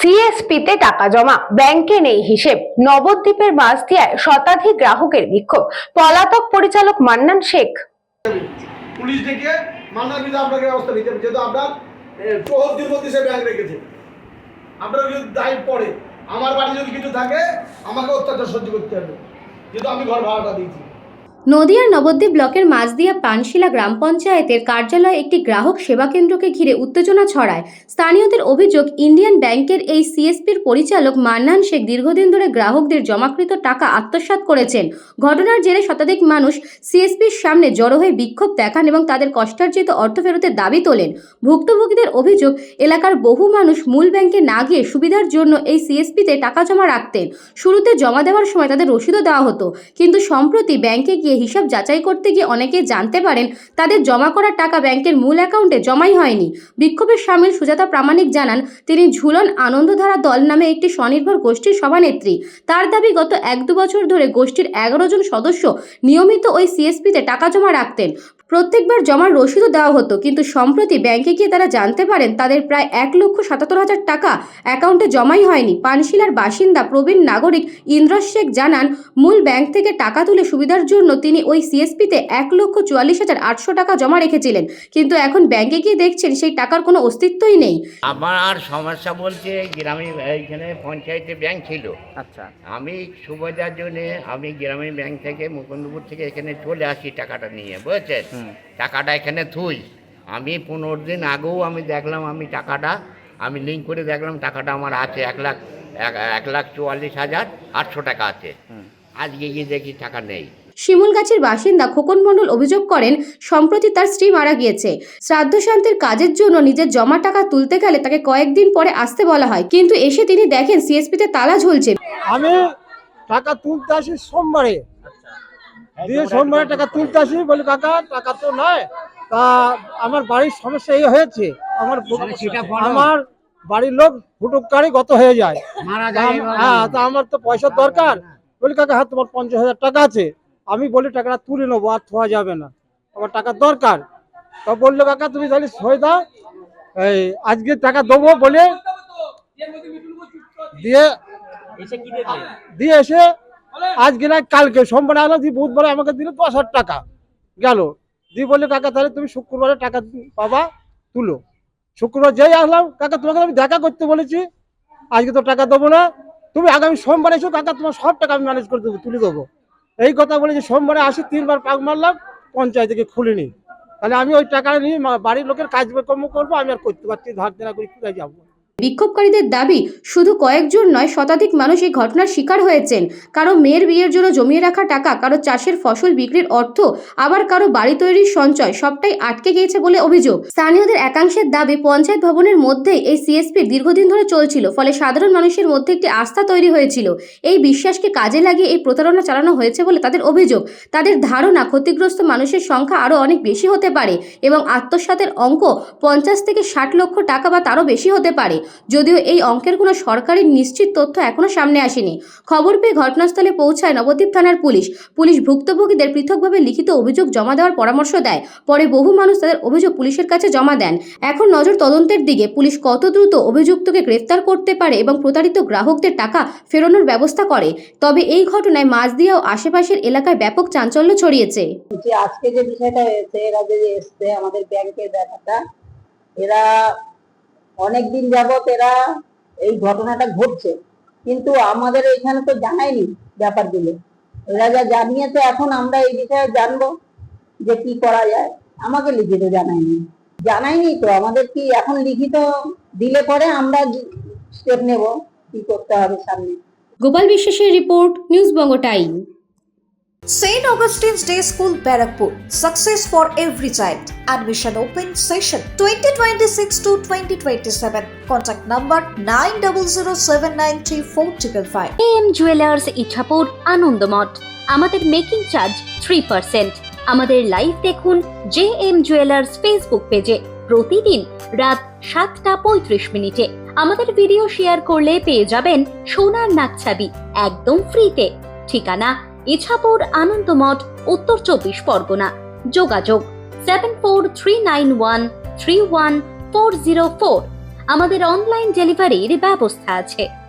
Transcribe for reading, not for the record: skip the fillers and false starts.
সিএসপিতে টাকা জমা, ব্যাংকে নেই হিসেব। নবদ্বীপের মাঝদিয়ায় শতাধিক গ্রাহকের বিক্ষোভ। পলাতক পরিচালক মান্নান শেখ। পুলিশ ডেকে মান্নার বিরুদ্ধে আপনাকে ব্যবস্থা নিতে হবে, যেহেতু আপনার 74 দিন মধ্যে সে ব্যাংক রেখেছে। আপনার যদি দায় পড়ে, আমার বাড়ি যদি কিছু থাকে আমাকে অত্যাচার সহ্য করতে হবে, যেহেতু আমি ঘর ভাড়াটা দিয়েছি। নদিয়ার নবদ্বীপ ব্লকের মাঝদিয়া পানশিলা গ্রাম পঞ্চায়েতের কার্যালয়ে একটি গ্রাহক সেবা কেন্দ্রকে ঘিরে উত্তেজনা ছড়ায়। স্থানীয়দের অভিযোগ, ইন্ডিয়ান ব্যাংকের এই সিএসপির পরিচালক মান্নান শেখ দীর্ঘদিন ধরে গ্রাহকদের জমাকৃত টাকা আত্মসাৎ করেছেন। ঘটনার জেরে শতাধিক মানুষ সিএসপির সামনে জড়ো হয়ে বিক্ষোভ দেখান এবং তাদের কষ্টার্জিত অর্থ ফেরতের দাবি তোলেন। ভুক্তভোগীদের অভিযোগ, এলাকার বহু মানুষ মূল ব্যাংকে না গিয়ে সুবিধার জন্য এই সিএসপিতে টাকা জমা রাখতেন। শুরুতে জমা দেওয়ার সময় তাদের রসিদও দেওয়া হতো, কিন্তু সম্প্রতি ব্যাংকে গিয়ে হিসাব যাচাই করতে গিয়ে অনেকে জানতে পারেন তাদের জমা করা টাকা ব্যাংকের মূল অ্যাকাউন্টে জমাই হয়নি। বিক্ষোভের সামিল সুজাতা প্রামাণিক জানান, তিনি ঝুলন আনন্দধারা দল নামে একটি স্বনির্ভর গোষ্ঠীর সভানেত্রী। তার দাবি, গত 1-2 বছর ধরে গোষ্ঠীর 11 জন সদস্য নিয়মিত ওই সিএসপিতে টাকা জমা রাখতেন। প্রত্যেকবার জমার রসিদও দেওয়া হতো, কিন্তু সম্প্রতি ব্যাংকে গিয়ে তারা জানতে পারেন তাদের প্রায় 1,77,000 টাকা অ্যাকাউন্টে জমাই হয়নি। পানশিলার বাসিন্দা প্রবীণ নাগরিক ইন্দ্রস শেখ জানান, মূল ব্যাংক থেকে টাকা তুলে সুবিধার জন্য তিনি ওই সিএসপিতে 1,44,800 টাকা জমা রেখেছিলেন, কিন্তু এখন ব্যাংকে গিয়ে দেখছেন সেই টাকার কোনো অস্তিত্বই নেই। আমার সমস্যা বলতে গ্রামীণ এইখানে পঞ্চায়েতে ব্যাংক ছিল। আচ্ছা, আমি সুবিধার জন্য আমি গ্রামীণ ব্যাংক থেকে মুকুন্দপুর থেকে এখানে চলে আসি টাকাটা নিয়ে, বুঝছেন। টাকাটা এখানে থুই। আমি 15 দিন আগেও আমি দেখলাম, আমি টাকাটা আমি লিঙ্ক করে দেখলাম টাকাটা আমার আছে 1,44,800 টাকা আছে। আজকে গিয়ে দেখি টাকা নেই। শিমুলগাছির বাসিন্দা খোকন মণ্ডল অভিযোগ করেন, সম্প্রতি তার স্ত্রী মারা গিয়েছে। শ্রাদ্ধ শান্তির কাজের জন্য নিজের জমা টাকা তুলতে গেলে তাকে কয়েকদিন পরে আসতে বলা হয়, কিন্তু এসে তিনি দেখেন সিএসপিতে তালা ঝুলছে। আমি টাকা তুলতে আসি সোমবারে, দিয়ে সোমবারে টাকা তুলতে আসি, বলি কাকা টাকা তো নয়। তা আমার বাড়ির সমস্যা এই হয়েছে, আমার বাড়ির লোক হুটুকারি গত হয়ে যায়। হ্যাঁ, তা আমার তো পয়সার দরকার। বলি কাকা, হ্যাঁ তোমার 50,000 টাকা আছে। আমি বলি টাকাটা তুলে নেবো, আর থোয়া যাবে না, আমার টাকার দরকার। তা বললো কাকা তুমি তাহলে সই দাও, এই আজকে টাকা দেবো বলে দিয়ে এসে আজকে না কালকে সোমবার আলো দিয়ে বুধবারে আমাকে দিল 10,000 টাকা গেল। দিয়ে বললে কাকা তাহলে তুমি শুক্রবারে টাকা পাবা, তুলো। শুক্রবার যেই আসলাম, কাকা তোমাকে আমি দেখা করতে বলেছি, আজকে তো টাকা দেবো না, তুমি আগামী সোমবারে এসো কাকা, তোমার সব টাকা আমি ম্যানেজ করে দেবো, তুলে দেবো। এই কথা বলে যে সোমবারে আসি, 3বার পাক মারলাম, পঞ্চায়েত থেকে খুলিনি। তাহলে আমি ওই টাকা নিয়ে বাড়ির লোকের কাজকর্ম করবো, আমি আর করতে পারছি, ধার দেনা করে কোথায় যাবো। বিক্ষোভকারীদের দাবি, শুধু কয়েকজন নয়, শতাধিক মানুষ এই ঘটনার শিকার হয়েছেন। কারো মেয়ের বিয়ের জন্য জমিয়ে রাখা টাকা, কারো চাষের ফসল বিক্রির অর্থ, আবার কারো বাড়ি তৈরির সঞ্চয়, সবটাই আটকে গিয়েছে বলে অভিযোগ। স্থানীয়দের একাংশের দাবি, পঞ্চায়েত ভবনের মধ্যেই এই সিএসপি দীর্ঘদিন ধরে চলছিল, ফলে সাধারণ মানুষের মধ্যে একটি আস্থা তৈরি হয়েছিল। এই বিশ্বাসকে কাজে লাগিয়ে এই প্রতারণা চালানো হয়েছে বলে তাদের অভিযোগ। তাদের ধারণা, ক্ষতিগ্রস্ত মানুষের সংখ্যা আরও অনেক বেশি হতে পারে এবং আত্মসাতের অঙ্ক 50 থেকে 60 লক্ষ টাকা বা তারও বেশি হতে পারে, যদিও এই অঙ্কের কোনো সরকারি নিশ্চিত তথ্য এখনো সামনে আসেনি। খবর পেয়ে ঘটনাস্থলে পৌঁছায় নবদ্বীপ থানার পুলিশ ভুক্তভোগীদের পৃথকভাবে লিখিত অভিযোগ জমা দেওয়ার পরামর্শ দেয়। পরে বহু মানুষ তাদের অভিযোগ পুলিশের কাছে জমা দেন। এখন নজর তদন্তের দিকে, পুলিশ কত দ্রুত অভিযুক্তকে গ্রেফতার করতে পারে এবং প্রতারিত গ্রাহকদের টাকা ফেরানোর ব্যবস্থা করে। তবে এই ঘটনায় মাঝদিয়া ও আশেপাশের এলাকায় ব্যাপক চাঞ্চল্য ছড়িয়েছে। আজকে যে বিষয়টা হয়েছে, এরা যে এসছে আমাদের ব্যাংকের ব্যাপারটা, এরা অনেকদিন যাবত এরা এই ঘটনাটা ঘটছে, কিন্তু আমাদের এখানে তো জানায়নি ব্যাপারগুলো। এরা যা জানিয়েছে, এখন আমরা এই বিষয়ে জানবো যে কি করা যায়। আমাকে লিখিত জানায়নি তো, আমাদের কি এখন লিখিত দিলে পরে আমরা স্টেপ নেব কি করতে হবে সামনে। গোপাল বিশ্বাসের report, news Banga time. St. Augustine's Day School, Barrackpur. Success for every child. Admission open session 2026 to 2027. Contact number 9007934555. AM Jewelers Ichhapur Anandamath. আমাদের মেকিং চার্জ 3%। আমাদের লাইভ দেখুন JM Jewelers ফেসবুক পেজে প্রতিদিন রাত 7:35 আমাদের ভিডিও শেয়ার করলে পেয়ে যাবেন সোনার নাকছাবি একদম ফ্রিতে। ঠিকানা ইছাপুর আনন্দমঠ, উত্তর 24 পরগনা। যোগাযোগ 7439131404। আমাদের অনলাইন ডেলিভারির ব্যবস্থা আছে।